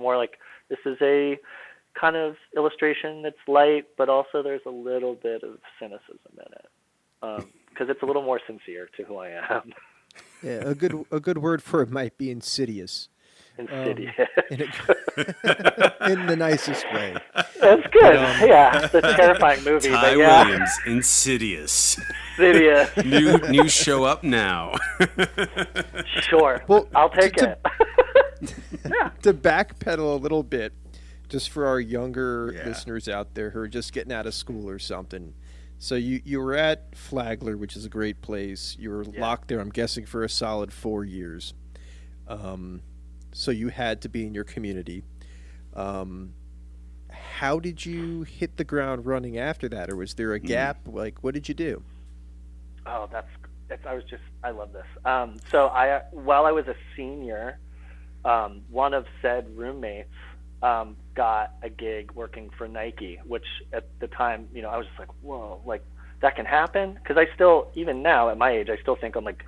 more like this is a kind of illustration that's light, but also there's a little bit of cynicism in it, because it's a little more sincere to who I am. Yeah, a good word for it might be insidious. Insidious. In the nicest way. That's good. Yeah, it's a terrifying movie. Ty but yeah. Williams, Insidious. Insidious. New show up now. Sure. Well, I'll take it. Yeah. To backpedal a little bit, just for our younger listeners out there who are just getting out of school or something. So you were at Flagler, which is a great place. You were locked there, I'm guessing, for a solid 4 years. So you had to be in your community. How did you hit the ground running after that, or was there a gap? Like, what did you do? Oh, I love this. So while I was a senior, one of said roommates got a gig working for Nike, which at the time, I was just like, whoa, like that can happen? Because I still, even now at my age, I still think I'm like,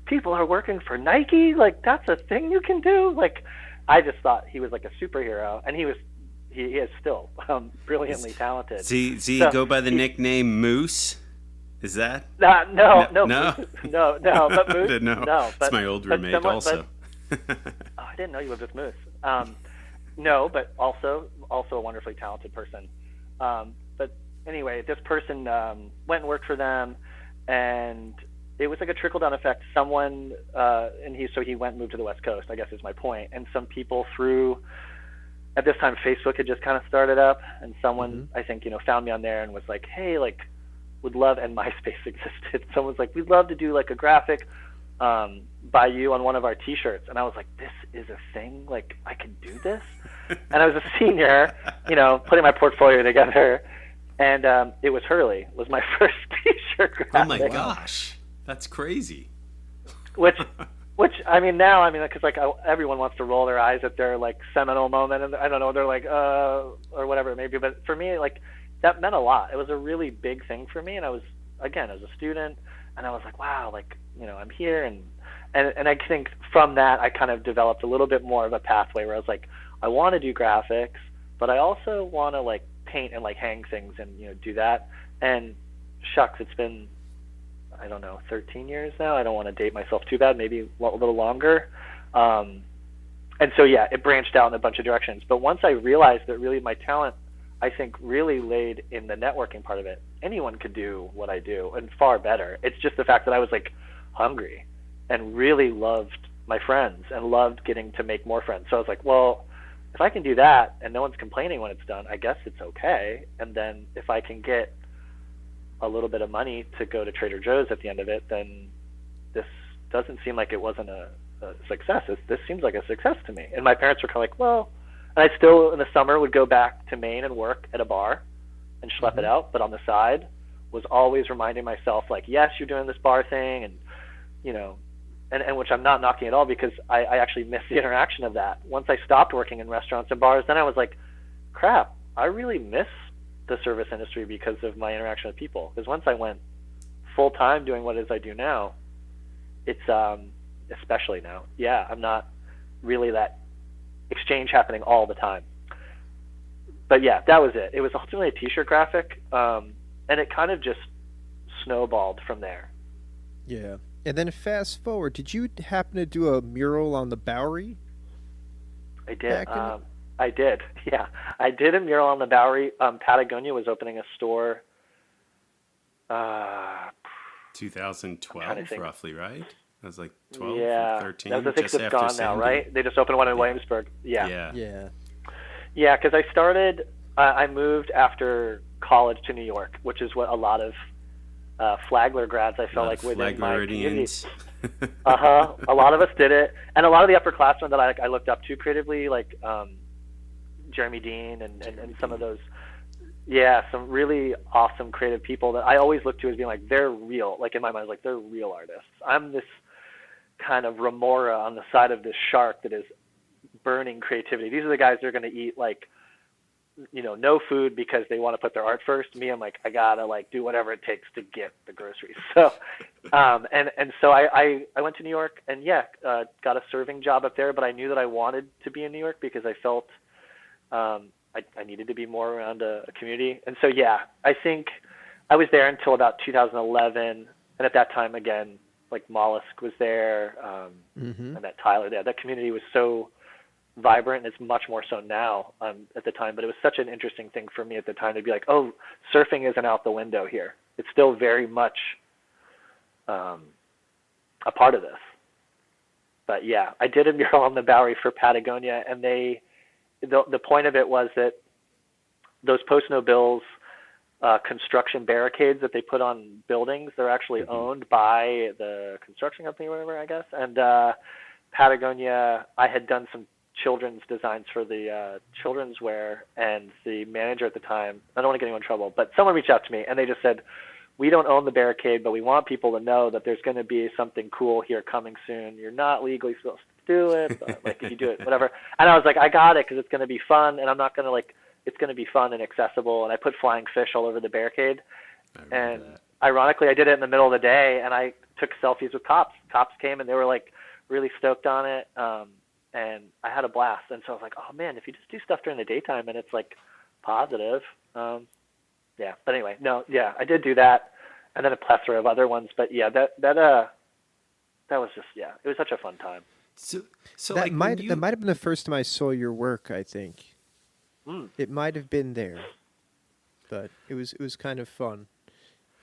people are working for Nike? Like, that's a thing you can do? Like, I just thought he was like a superhero, and he is still brilliantly talented. Does he go by the nickname Moose? Is that? No. But Moose, no. But, it's my old roommate also. I didn't know you lived with Moose. No, but also a wonderfully talented person. But anyway, this person went and worked for them, and it was like a trickle-down effect. Someone, so he went and moved to the West Coast, I guess is my point. And some people at this time, Facebook had just kind of started up, and someone, I think, found me on there and was like, hey, like, would love, and MySpace existed. Someone's like, we'd love to do like a graphic by you on one of our T-shirts. And I was like, this is a thing? Like, I can do this? And I was a senior, putting my portfolio together. And it was Hurley, was my first T-shirt graphic. Oh, my gosh. That's crazy. Which now, because like everyone wants to roll their eyes at their like seminal moment, and I don't know, they're like, or whatever it may be. But for me, like, that meant a lot. It was a really big thing for me, and I was, again, as a student, and I was like, wow, like, I'm here, and I think from that I kind of developed a little bit more of a pathway where I was like, I want to do graphics, but I also want to like paint and like hang things and do that. And shucks, it's been, I don't know, 13 years now. I don't want to date myself too bad, maybe a little longer. And so, yeah, it branched out in a bunch of directions. But once I realized that really my talent, I think, really laid in the networking part of it. Anyone could do what I do, and far better. It's just the fact that I was like hungry and really loved my friends and loved getting to make more friends. So I was like, well, if I can do that and no one's complaining when it's done, I guess it's okay. And then if I can get a little bit of money to go to Trader Joe's at the end of it, then this doesn't seem like it wasn't a success. This seems like a success to me. And my parents were kind of like, well, and I still in the summer would go back to Maine and work at a bar and schlep it out, but on the side was always reminding myself, like, yes, you're doing this bar thing, and and which I'm not knocking at all, because I actually miss the interaction of that. Once I stopped working in restaurants and bars, then I was like, crap, I really miss the service industry because of my interaction with people. Because once I went full time doing what it is I do now, it's especially now, I'm not really that exchange happening all the time. But yeah, that was it. It was ultimately a T-shirt graphic, and it kind of just snowballed from there. Yeah. And then fast forward, did you happen to do a mural on the Bowery? I did. I did. Yeah, I did a mural on the Bowery. Patagonia was opening a store. 2012, roughly, right? That was like 12 or 13. That was, I think it's gone now, right? They just opened one in Williamsburg. Yeah, because I started, I moved after college to New York, which is what a lot of Flagler grads, I felt like, within my community. A lot of us did it. And a lot of the upperclassmen that I looked up to creatively, like Jeremy Dean and some of those, some really awesome creative people that I always look to as being like, they're real. Like, in my mind, like, they're real artists. I'm this kind of remora on the side of this shark that is burning creativity. These are the guys that are going to eat like no food because they want to put their art first. Me, I'm like, I gotta like do whatever it takes to get the groceries. So, and so I went to New York and got a serving job up there, but I knew that I wanted to be in New York because I felt, I needed to be more around a community. And so, I think I was there until about 2011. And at that time, again, like Mollusk was there, and that Tyler there. That community was so vibrant, and it's much more so now at the time. But it was such an interesting thing for me at the time to be like, oh, surfing isn't out the window here. It's still very much a part of this. But I did a mural on the Bowery for Patagonia, and the point of it was that those post-no bills construction barricades that they put on buildings, they're actually owned by the construction company or whatever, I guess. And Patagonia, I had done some children's designs for the children's wear, and the manager at the time, I don't want to get anyone in trouble, but someone reached out to me and they just said, we don't own the barricade, but we want people to know that there's going to be something cool here coming soon. You're not legally supposed to do it, but like if you do it, whatever. And I was like, I got it, because it's going to be fun, and I'm not going to it's going to be fun and accessible. And I put flying fish all over the barricade. And ironically, I did it in the middle of the day, and I took selfies with cops. Cops came and they were like really stoked on it. And I had a blast. And so I was like, oh man, if you just do stuff during the daytime and it's like positive. But anyway, I did do that. And then a plethora of other ones. But that was just, it was such a fun time. So that might have been the first time I saw your work, I think. It might have been there, but it was kind of fun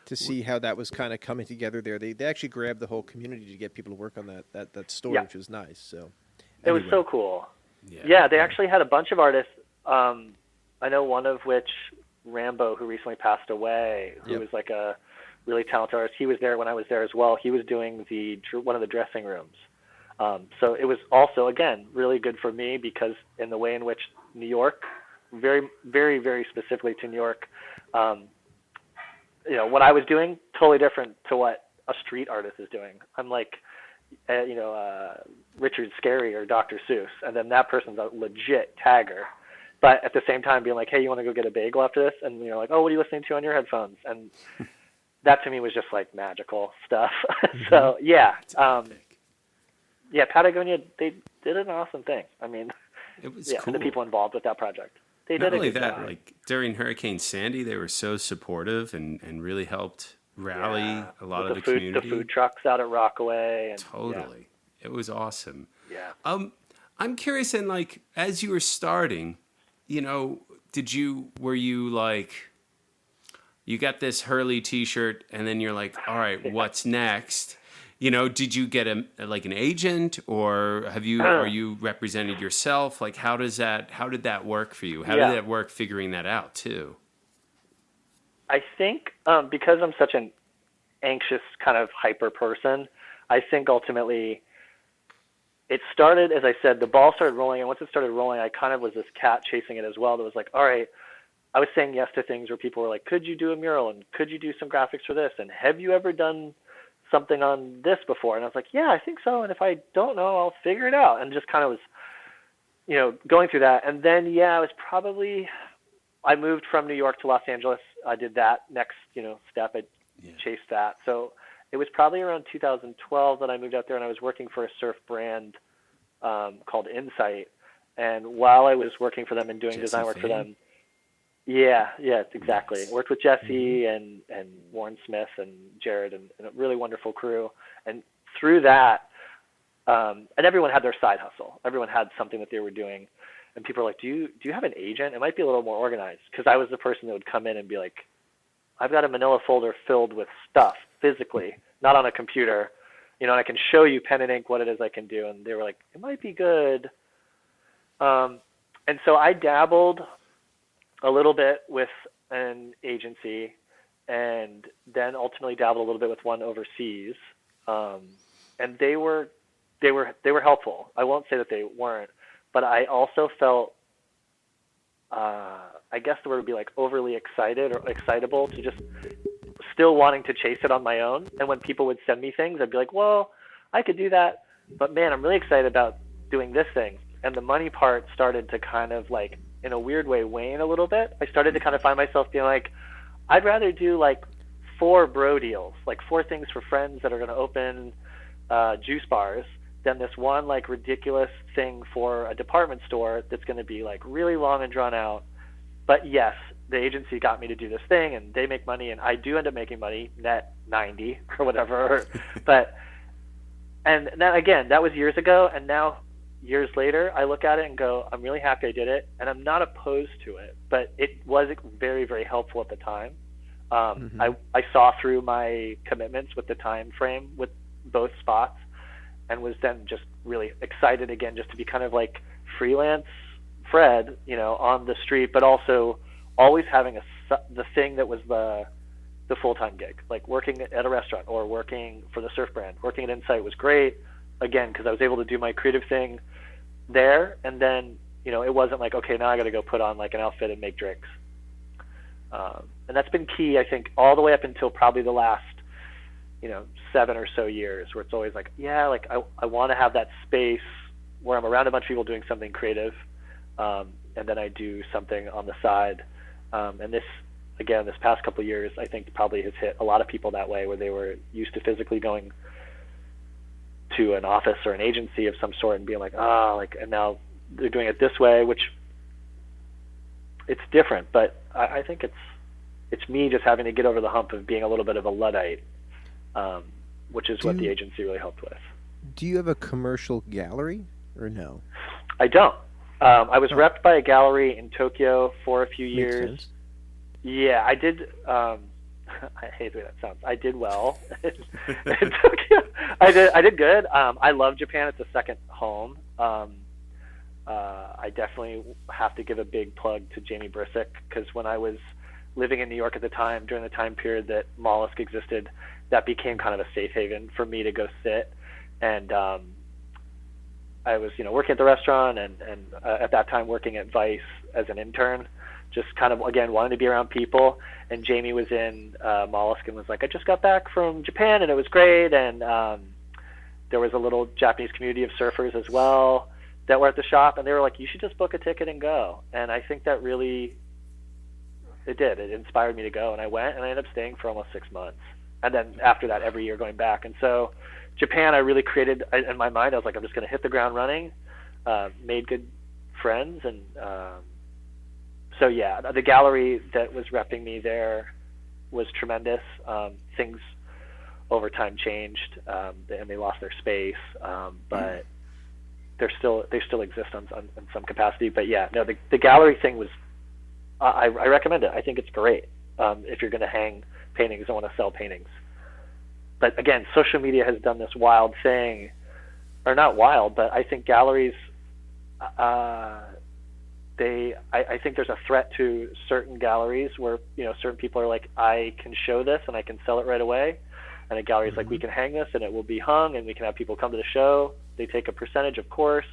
to see how that was kind of coming together there. They actually grabbed the whole community to get people to work on that story, which was nice. So it was so cool. They actually had a bunch of artists. I know one of which, Rambo, who recently passed away, who was like a really talented artist. He was there when I was there as well. He was doing one of the dressing rooms. So it was also, again, really good for me because in the way in which New York, very, very, very specifically to New York, what I was doing, totally different to what a street artist is doing. I'm like, Richard Scarry or Dr. Seuss, and then that person's a legit tagger. But at the same time being like, hey, you want to go get a bagel after this? And you're like, oh, what are you listening to on your headphones? And that to me was just like magical stuff. So, Patagonia, they did an awesome thing. I mean, it was cool. The people involved with that project. They Not did only a good that, job. like during Hurricane Sandy, they were so supportive and really helped rally a lot of the community. The food trucks out at Rockaway. And, totally. It was awesome. Yeah. I'm curious, and like, as you were starting, were you like, you got this Hurley t-shirt and then you're like, all right, what's next? Did you get an agent, or are you represented yourself? Like, how did that work for you? How did that work figuring that out too? I think, because I'm such an anxious kind of hyper person, I think ultimately it started, as I said, the ball started rolling, and once it started rolling, I kind of was this cat chasing it as well. That was like, all right, I was saying yes to things where people were like, could you do a mural, and could you do some graphics for this, and have you ever done something on this before? And I was like, yeah, I think so, and if I don't know, I'll figure it out, and just kind of was, going through that. And then, I moved from New York to Los Angeles. I did that next, step. I chased that. So it was probably around 2012 that I moved out there, and I was working for a surf brand called Insight. And while I was working for them and doing design work for them, exactly. Worked with Jesse and Warren Smith and Jared and a really wonderful crew. And through that, and everyone had their side hustle. Everyone had something that they were doing. And people are like, do you have an agent? It might be a little more organized, because I was the person that would come in and be like, I've got a manila folder filled with stuff physically, not on a computer, and I can show you pen and ink what it is I can do. And they were like, it might be good. And so I dabbled a little bit with an agency, and then ultimately dabbled a little bit with one overseas. And they were helpful. I won't say that they weren't. But I also felt, I guess the word would be like overly excited or excitable to just still wanting to chase it on my own. And when people would send me things, I'd be like, well, I could do that, but man, I'm really excited about doing this thing. And the money part started to kind of like in a weird way, wane a little bit. I started to kind of find myself being like, I'd rather do like 4 bro deals, like 4 things for friends that are going to open juice bars, than this one like ridiculous thing for a department store that's going to be like really long and drawn out. But yes, the agency got me to do this thing, and they make money, and I do end up making money, net 90 or whatever. And then again, that was years ago, and now years later, I look at it and go, I'm really happy I did it, and I'm not opposed to it, but it was very, very helpful at the time. I saw through my commitments with the time frame with both spots, and was then just really excited again just to be kind of like freelance Fred, you know, on the street, but also always having the thing that was the full-time gig, like working at a restaurant or working for the surf brand. Working at Insight was great, again, because I was able to do my creative thing there, and then, you know, it wasn't like, okay, now I got to go put on like an outfit and make drinks. And that's been key, I think, all the way up until probably the last, you know, 7 or so years, where it's always like, yeah, like I want to have that space where I'm around a bunch of people doing something creative, and then I do something on the side. And this past couple of years, I think probably has hit a lot of people that way, where they were used to physically going to an office or an agency of some sort and being like, and now they're doing it this way, which it's different. But I think it's me just having to get over the hump of being a little bit of a Luddite, which is what the agency really helped with. Do you have a commercial gallery or no? I don't. I was repped by a gallery in Tokyo for a few years. Makes sense. Yeah, I did. I hate the way that sounds. I did well in Tokyo. I did good. I love Japan. It's a second home. I definitely have to give a big plug to Jamie Brisick, because when I was living in New York at the time, during the time period that Mollusk existed, that became kind of a safe haven for me to go sit. And I was, you know, working at the restaurant, and at that time working at Vice as an intern, just kind of, again, wanting to be around people. And Jamie was in Mollusk and was like, I just got back from Japan and it was great. And there was a little Japanese community of surfers as well that were at the shop, and they were like, you should just book a ticket and go. And I think that really, it inspired me to go, and I went, and I ended up staying for almost 6 months. And then after that, every year going back. And so Japan, I really created, in my mind, I was like, I'm just going to hit the ground running, made good friends. And so, yeah, the gallery that was repping me there was tremendous. Things over time changed, and they lost their space, but they still exist in some capacity. But yeah, no, the gallery thing was, I recommend it. I think it's great if you're going to hang paintings and want to sell paintings. But again, social media has done this wild thing, or not wild, but I think galleries, I think there's a threat to certain galleries where, you know, certain people are like, I can show this and I can sell it right away. And a gallery is like, we can hang this and it will be hung and we can have people come to the show. They take a percentage, of course.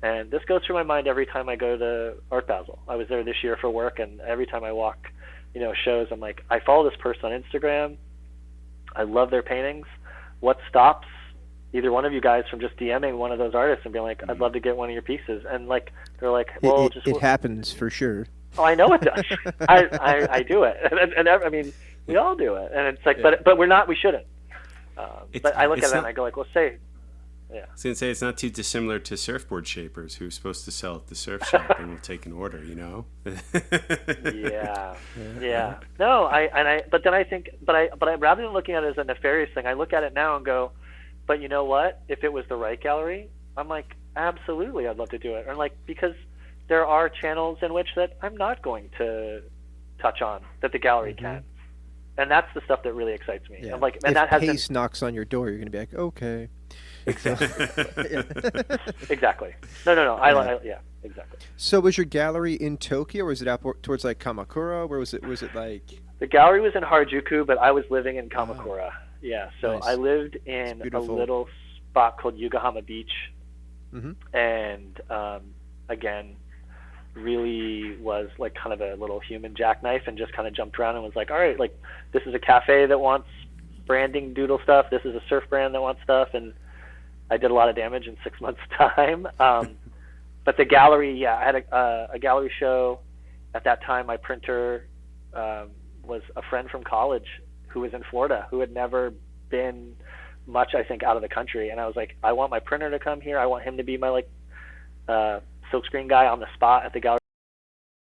And this goes through my mind every time I go to Art Basel. I was there this year for work, and every time I walk, you know, shows, I'm like, I follow this person on Instagram. I love their paintings. What stops either one of you guys from just DMing one of those artists and being like, I'd love to get one of your pieces? And like, they're like, well, it happens for sure. Oh, I know it does. I do it. And I mean, we all do it. And it's like, but we shouldn't. But I look at it and I go like, well, say, yeah. I was going to say, it's not too dissimilar to surfboard shapers who's supposed to sell at the surf shop and will take an order, you know? Yeah. No, but then I think, but I rather than looking at it as a nefarious thing, I look at it now and go, but you know what? If it was the right gallery, I'm like, absolutely, I'd love to do it. Or like, because there are channels in which that I'm not going to touch on that the gallery can. And that's the stuff that really excites me. Yeah. I'm like, and if that has Pace knocks on your door, you're going to be like, okay. Exactly. No. Yeah, exactly. So was your gallery in Tokyo, or was it out towards like Kamakura? Where was it? Was it like? The gallery was in Harajuku, but I was living in Kamakura. Yeah, so nice. I lived in a little spot called Yokohama Beach, and again, really was like kind of a little human jackknife, and just kind of jumped around and was like, all right, like this is a cafe that wants branding doodle stuff. This is a surf brand that wants stuff, and I did a lot of damage in 6 months' time. But But the gallery, I had a gallery show. At that time, my printer was a friend from college who was in Florida, who had never been much, I think, out of the country. And I was like, I want my printer to come here. I want him to be my silkscreen guy on the spot at the gallery